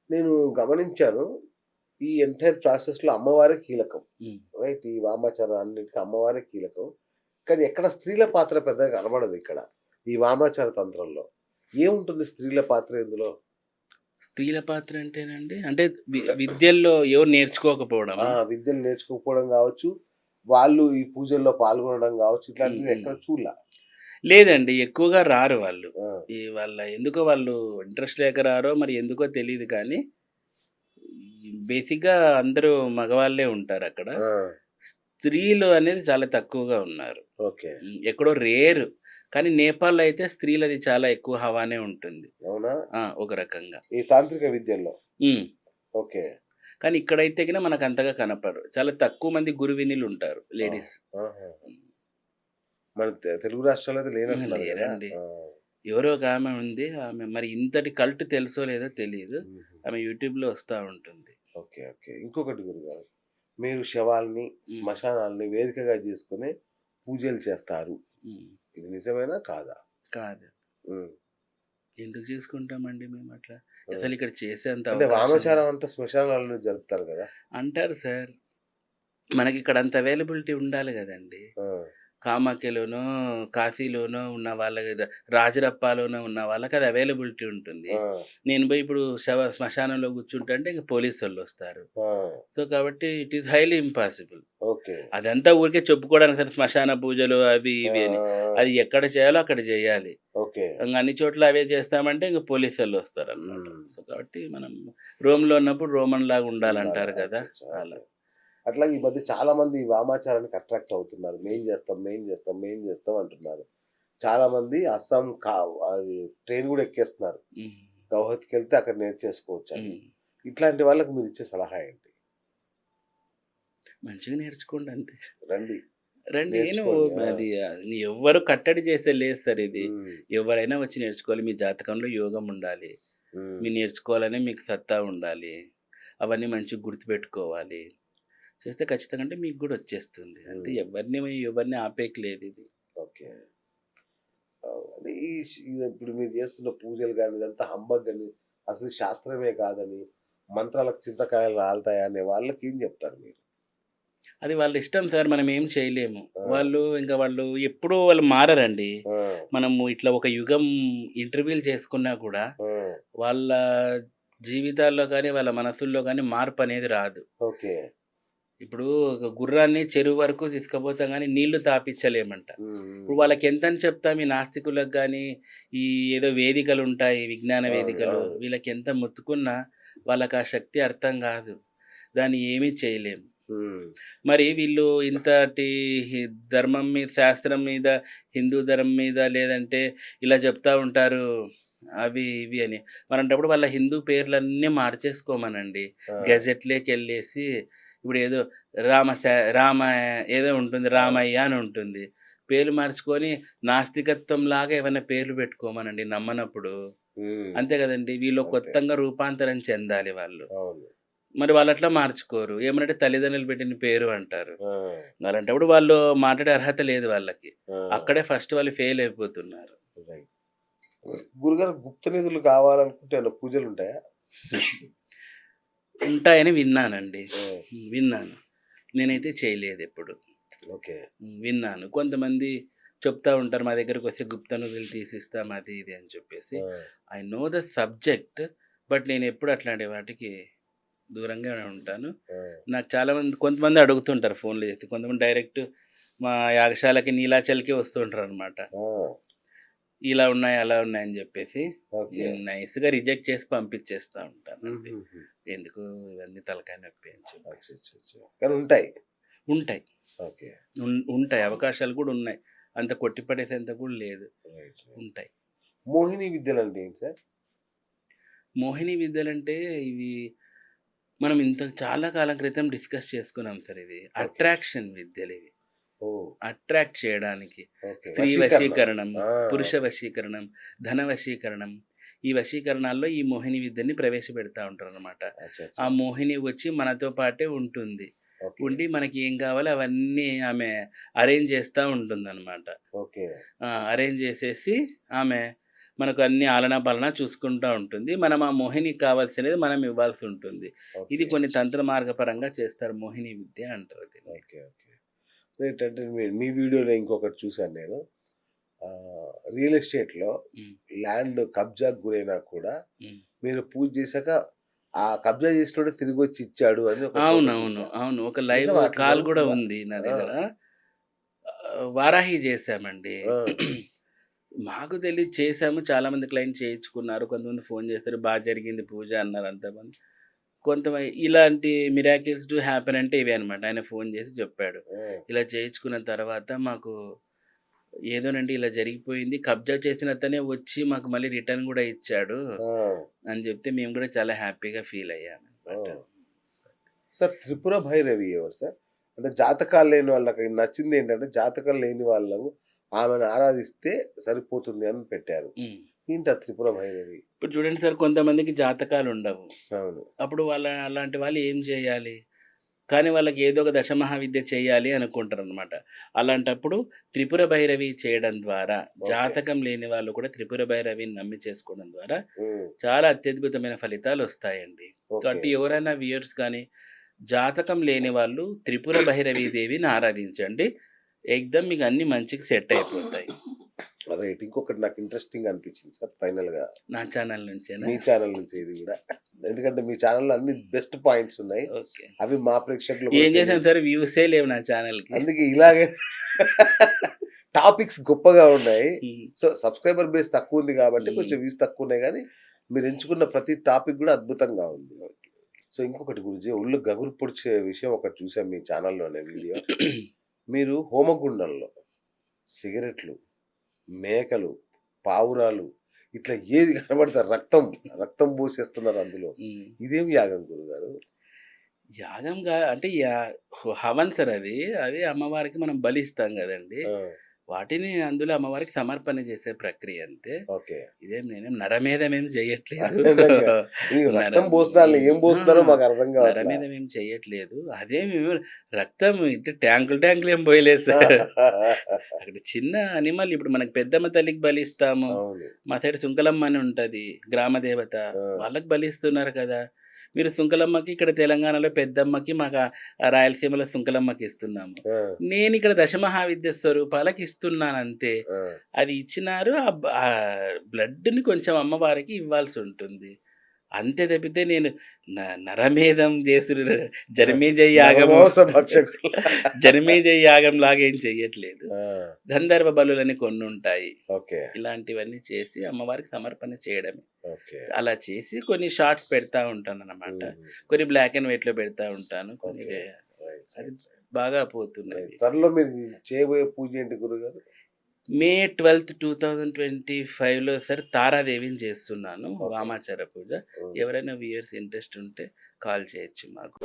నేను గమనించాను. ఈ ఎంటైర్ ప్రాసెస్‌లో అమ్మవారే కీలకం. హ్మ్. రైట్. ఈ వామాచారం అన్నిటికి అమ్మవారే కీలకం. కానీ ఎక్కడ స్త్రీల పాత్ర పెద్దగా కనబడదిక్కడ. ఈ వామాచార తంత్రంలో. ఏముంటుంది స్త్రీల పాత్ర ఇందులో? స్త్రీల పాత్ర అంటేనండి, అంటే విద్యల్లో ఎవరు నేర్చుకోకపోవడమా? విద్యలు నేర్చుకోకపోవడం గావచ్చు, వాళ్ళు ఈ పూజల్లో పాల్గొనడం గావచ్చు, హ్మ్. ఇట్లాంటివి హ్మ్. ఎక్కడ చూడల. లేదండి. ఎక్కువగా రారు వాళ్ళు. ఆ! వాళ్ళ ఎందుకో వాళ్ళు ఇంట్రెస్ట్ లేక రారో మరి ఎందుకో తెలీదు కానీ, బేసిక్‌గా అందరూ మగవాళ్ళే ఉంటారక్కడ. ఆ! స్త్రీలు అనేది చాలా తక్కువగా ఉన్నారు. ఓకే. ఎక్కడో రేర్. కానీ నేపాల్‌లో అయితే స్త్రీలది చాలా ఎక్కువ హవానే ఉంటుంది. అవునా? ఒక రకంగా. ఈ తాంత్రిక విద్యల్లో. హ్మ్. ఓకే. కానీ ఇక్కడైతే గిన మనకంతగా కనపడరు. చాలా తక్కువ మంది గురువినులుంటారు ఆ! లేడీస్. ఆహా! హ్మ్. మన తెలుగు రాష్ట్రాల్లో అయితే లేనట్టున్నారు గదా! లేరండి. ఆ! ఎవరో ఒకామె ఉంది. ఆమె మరి ఇంతటి కల్ట్ తెలుసో లేదో తెలీదు. హుహు. ఆమె యూట్యూబ్‌లో వస్తా ఉంటుంది. ఓకే. ఓకే. ఇంకొకటి గురుగారు. మీరు శవాల్ని, హ్మ్. శ్మశానాల్ని వేదికగా చేసుకొని పూజలు చేస్తారు. హ్మ్. ఇది నిజమేనా? కాదా? కాదు. హ్మ్. ఎందుకు చేసుకుంటామండి మేమట్లా? హ్మ్. అసలిక్కడ చేసేంత అంటే అవకాశం వామాచారం అంతా శ్మశానాలలో జరుపుతారు గదా! అంటారు సార్. మనకిక్కడ అంత అవైలబిలిటీ ఉండాలి గదండీ! ఆ! కామాఖ్యలోనో, కాశీలోనో ఉన్న వాళ్ళకి రాజరప్పాలోనో ఉన్న వాళ్ళకి అది అవైలబిలిటీ ఉంటుంది. ఆ! నేను బోయి ఇప్పుడు శ్మశానంలో కూర్చుంటా అంటే ఇంక పోలీసోళ్ళొస్తారు. ఆ! సో, కాబట్టి it is highly impossible. Okay. అదంతా ఊరికే చెప్పుకోవడానికి సరే శ్మశాన పూజలు అవి ఆ! ఇవి అని. ఆ! అది ఎక్కడ చేయాలో అక్కడ చేయాలి. ఓకే. ఇంగ అన్ని చోట్ల అవే చేస్తామంటే ఇంక పోలీసోళ్ళొస్తారనమాట. హ్మ్. సో, కాబట్టి మనం రోమ్‌లో ఉన్నప్పుడు రోమన్‌లాగా ఉండాల. ఉండాలంటారు గదా! అచ్చచ్చా! అలా. ఓకే. అట్లాగే ఈ మధ్య చాలా మంది ఈ వామాచారానికి అట్రాక్ట్ అవుతున్నారు. మేం జేస్తాం, మేం జేస్తాం, మేం జేస్తాం అంటున్నారు. చాలా మంది అస్సాం అది ట్రైన్ గూడా ఎక్కేస్తున్నారు. హ్మ్. గౌహతికెళ్తే అక్కడ నేర్చేసుకోవచ్చని. హ్మ్. ఇట్లాంటి వాళ్ళకి మీరిచ్చే సలహా ఏంటి? మంచిగా నేర్చుకోండి అంతే. రండి, రండి నేర్చుకోండి. ఆ! అది ఎవ్వరు కట్టడి చేసేది లేదు సార్ ఇది. హ్మ్. ఎవరైనా వచ్చి నేర్చుకోవాలి. మీ జాతకంలో యోగం ఉండాలి. హ్మ్. మీరు నేర్చుకోవాలని మీకు సత్తా ఉండాలి. అవన్నీ మంచిగా గుర్తుపెట్టుకోవాలి. చేస్తే ఖచ్చితంగా అంటే మీకు గూడా వచ్చేస్తుంది. అంతే హ్మ్. ఎవరిని ఆపేకి లేదిది. ఓకే. అంటే ఇప్పుడు మీరు జేస్తున్న పూజలు గాని, ఇదంతా హంబగ్ అని, అసలు శాస్త్రమే కాదని, మంత్రాలకు చింతకాయలు రాలతాయనే వాళ్ళకేం జెప్తారు మీరు? అది వాళ్ళ ఇష్టం సార్. మనం ఏం చేయలేము. ఆ! వాళ్ళు ఎప్పుడూ వాళ్ళు మారరండి. ఆ! మనము ఇట్లా ఒక యుగం ఇంటర్వ్యూలు చేసుకున్నా కూడా ఆ! వాళ్ళ జీవితాల్లో గాని, వాళ్ళ మనసుల్లో గాని మార్పనేది రాదు. ఓకే. ఇప్పుడు ఒక గుర్రాన్ని చెరువు వరకు తీసుకుపోతాం గానీ, నీళ్లు తాపిచ్చలేమంట. హ్మ్. హ్మ్. ఇప్పుడు హ్మ్. వాళ్ళకెంతని చెప్తాం ఈ నాస్తికులకు గానీ, ఈ ఏదో వేదికలుంటాయి, విజ్ఞాన అవును. వేదికలు. అవును. వీళ్ళకెంత మొత్తుకున్నా వాళ్ళకా శక్తి అర్థం గాదు. దాన్ని ఏమీ చేయలేము. హ్మ్. మరి వీళ్ళు ఇంతటి ధర్మం మీద, శాస్త్రం మీద, హిందూ ధర్మం మీద లేదంటే ఇలా చెప్తా ఉంటారు. అవి ఇవి అని. మరంటప్పుడు వాళ్ళ హిందూ పేర్లన్నీ మార్చేసుకోమనండి. ఆ! గెజెట్‌లోకెళ్ళేసి ఇప్పుడేదో రామ ఏదో ఉంటుంది. అవును. రామయ్య అని ఉంటుంది. పేర్లు మార్చుకొని నాస్తికత్వంలాగా ఏవన్నా పేర్లు పెట్టుకోమనండి నమ్మనప్పుడు. హ్మ్. అంతే గదండీ! వీళ్ళు అంతే. కొత్తంగా రూపాంతరం చెందాలి వాళ్ళు. అవును. మరి వాళ్ళట్లా మార్చుకోరు. ఏమనంటే తల్లిదండ్రులు పెట్టిన పేరు అంటారు. ఆ! అలాంటప్పుడు వాళ్ళు మాట్లాడే అర్హత లేదు వాళ్ళకి. ఆ! అక్కడే ఫస్ట్ వాళ్ళు ఫెయిల్ అయిపోతున్నారు. రైట్. గురుగారు గుప్త నిధులు కావాలనుకుంటే ఏమన్నా పూజలుంటాయా? ఉంటాయని విన్నానండి. ఆ! విన్నాను. నేనైతే చేయలేదెప్పుడు. ఓకే. విన్నాను. కొంతమంది చెప్తా ఉంటారు. మా దగ్గరకొస్తే గుప్త నిధులు తీసిస్తాం అది ఇది అని చెప్పేసి. ఆ! I know the subject. But నేనెప్పుడు అట్లాంటి వాటికి దూరంగానే ఉంటాను. ఆ! నాకు కొంతమంది అడుగుతుంటారు ఫోన్‌లు చేసి. కొంతమంది డైరెక్ట్ మా యాగశాలకి, నీలాచల్‌కే వస్తూ ఉంటారనమాట. ఆ! ఇలా ఉన్నాయి, అలా ఉన్నాయని జెప్పేసి. ఓకే. నేను నైస్‌గా రిజెక్ట్ చేసి పంపించేస్తా ఉంటానండి. హుహుహు. ఎందుకు ఇవన్నీ తలకాయ నొప్పి అని చెప్పేసి. అచ్చచ్చచ్చ! కానీ ఉంటాయి. ఉంటాయి. ఓకే. ఉంటాయి. అవకాశాలు కూడా ఉన్నాయి. అంత కొట్టిపడేసేంత కూడా లేదు. రైట్. రైట్. ఉంటాయి. మోహిని విద్యలంటే ఏంటి సార్? మోహిని విద్యలంటే ఇవి మనం చాలా కాలం క్రితం డిస్కస్ చేసుకున్నాం సార్ ఇది. ఓకే. అట్రాక్షన్ విద్యలివి. ఓహ్! అట్రాక్ట్ చేయడానికి. ఓకే. స్త్రీ వశీకరణ. వశీకరణం, ఆ! పురుష వశీకరణం, ధన వశీకరణం. ఈ వశీకరణాల్లో ఈ మోహిని విద్యని ప్రవేశపెడతా ఉంటారనమాట. ఆ అచ్చచ్చ! మోహిని వచ్చి మనతో పాటే ఉంటుంది. ఓకే. ఉండి మనకి ఏం కావాలో అవన్నీ ఆమె అరేంజ్ చేస్తా ఉంటుందనమాట. ఓకే. అరేంజ్ చేసేసి ఆమె మనకు అన్ని ఆలనా పాలనా చూసుకుంటా ఉంటుంది. మనం ఆ మోహినికి కావాల్సినది మనం ఇవ్వాల్సి ఉంటుంది. ఇది ఓకే. కొన్ని తంత్ర మార్గపరంగా చేస్తారు. మోహిని విద్య అంటారు దీన్ని. ఓకే. ఓకే. ఏంటంటే మీ వీడియోలో ఇంకొకటి చూసాను నేను. రియల్ ఎస్టేట్‌లో హ్మ్. ల్యాండ్ కబ్జాకు గురైనా కూడా హ్మ్. మీరు పూజ చేశాక ఆ కబ్జా చేసినోడే తిరిగొచ్చి ఇచ్చాడు అని ఒక చోట అవునవును. చూసా. అవును. ఒక లైవ్ నిజమా అట్లా కాల్ గూడా జరుగుతుందా? ఉంది నా ఆ! దగ్గర. వారాహి చేశామండి. ఆ! మాకు తెలీదు చేశాము. చాలామంది క్లయింట్ చేయించుకున్నారు. కొంతమంది ఫోన్ చేస్తారు. జరిగింది పూజ అన్నారు అంతమంది. ఇలాంటి మిరాకిల్స్ డు హ్యాపెన్ అంటే ఇవే అనమాట. ఆయన ఫోన్ చేసి చెప్పాడు. ఆ! ఇలా చేయించుకున్న తర్వాత మాకు ఏదోనండి ఇలా జరిగిపోయింది. కబ్జా చేసిన అతనే వచ్చి మాకు మళ్ళీ రిటర్న్ గూడా ఇచ్చాడు ఆ! అని చెప్తే మేము గూడా చాలా హ్యాపీగా ఫీల్ ఆ! అయ్యామనమాట. సార్ త్రిపుర భైరవి ఎవరు సార్? అంటే జాతకాలు లేని వాళ్ళకి నచ్చిందేంటంటే జాతకాలు లేని వాళ్ళు ఆమెను ఆరాధిస్తే సరిపోతుంది అని పెట్టారు. హ్మ్. ఏంటా త్రిపుర భైరవి? ఇప్పుడు చూడండి సార్ కొంతమందికి జాతకాలుండవు. అవును. అప్పుడు అలాంటి వాళ్ళు ఏం చేయాలి? కానీ వాళ్ళకి ఏదో ఒక దశమహావిద్య చేయాలి అనుకుంటారనమాట. అలాంటప్పుడు త్రిపుర భైరవి చేయడం ద్వారా, ఓకే. జాతకం లేని వాళ్ళు కూడా త్రిపుర భైరవిని నమ్మి చేసుకోవడం ద్వారా హ్మ్. చాలా అత్యద్భుతమైన ఫలితాలొస్తాయండి. ఓకే. కాబట్టి ఎవరైనా వ్యూయర్స్ కానీ, జాతకం లేని వాళ్ళు త్రిపుర భైరవీ దేవిని ఆరాధించండి. ఏకదం మీకు అన్నీ మంచిగా సెట్ అయిపోతాయి. రైట్. ఇంకొకటి నాకు ఇంట్రెస్టింగ్ అనిపించింది సార్ ఫైనల్‌గా. నా ఛానల్ నుంచేనా? మీ ఛానల్ నుంచి ఇది గూడా. ఎందుకంటే మీ ఛానల్‌లో అన్ని బెస్ట్ పాయింట్స్ ఉన్నాయి. ఓకే. అవి మా ప్రేక్షకులు ఏం కూడా చేశాను సార్ వ్యూసే లేవు నా ఛానల్‌కి. అందుకే ఇలాగే టాపిక్స్ గొప్పగా ఉన్నాయి. హ్మ్. సో, సబ్‌స్క్రైబర్ బేస్ తక్కువుంది కాబట్టి హ్మ్. కొంచెం వ్యూస్ తక్కువున్నాయి గానీ, మీరు ఎంచుకున్న ప్రతి టాపిక్ గూడా అద్భుతంగా ఉంది. సో, ఇంకొకటి గురూజీ ఒళ్ళు గగురు పొడిచే విషయం ఒకటి చూసాం మీ ఛానల్‌లోనే వీడియో. మీరు హోమగుండంలో సిగరెట్లు, మేకలు, పావురాలు ఇట్లా ఏది కనబడితే రక్తం పోసేస్తున్నారు అందులో. హ్మ్. ఇదేం యాగం గురుగారు? యాగంగా అంటే హవన్ సార్ అది. అది అమ్మవారికి మనం బలిస్తాం గదండీ! ఆ! వాటిని అందులో అమ్మవారికి సమర్పణ చేసే ప్రక్రియ అంతే. ఓకే. నేను నరమేధం ఏం జేయట్లేదు. నిజంగా. ఈ రక్తం పోస్తున్నారని ఏం పోస్తున్నారో మాకు అర్థం కావట్లా. నరమేధం ఏం చెయ్యట్లేదు. మేము రక్తం ఇటు ట్యాంకులు ఏం పోయలేదు సార్. అక్కడ చిన్న అనిమల్ ఇప్పుడు మనకు పెద్దమ్మ తల్లికి బలిస్తాము. అవును. మా సైడ్ సుంకలమ్మ అని ఉంటది. గ్రామ దేవత. ఆ! వాళ్ళకి బలిస్తున్నారు కదా! మీరు సుంకలమ్మకి ఇక్కడ తెలంగాణలో పెద్దమ్మకి, మాకు రాయలసీమలో సుంకలమ్మకి ఇస్తున్నాము. ఆ! నేనిక్కడ దశమహావిద్య స్వరూపాలకి ఇస్తున్నానంతే. ఆ! అది ఇచ్చినారు. బ్లడ్‌ని కొంచెం అమ్మవారికి ఇవ్వాల్సుంటుంది. అంతే తప్పితే నేను నరమేధం చేసుడు జనమేజయ యాగము నరమాంస భక్షకులు. జనమేజయ యాగంలాగా ఏం చెయ్యట్లేదు. ఆ! గంధర్వ బలులని కొన్నుంటాయి. ఓకే. ఇలాంటివన్నీ చేసి అమ్మవారికి సమర్పణ చేయడమే. ఓకే. అలా చేసి కొన్ని షార్ట్స్ పెడతా ఉంటానన్నమాట. హుహు. కొన్ని బ్లాక్ అండ్ వైట్‌లో పెడతా ఉంటాను. కొన్ని ఓకే. రైట్. అది రైట్. బాగా రైట్. పోతున్నవి. త్వరలో మీరు చేయబోయే పూజ ఏంటి గురుగారు? మే 12, 2025లో సార్ తారాదేవిని చేస్తున్నాను. ఓకే. వామాచార పూజ. హ్మ్. ఎవరైనా వ్యూయర్స్ ఇంట్రెస్ట్ ఉంటే కాల్ చేయొచ్చు మాకు.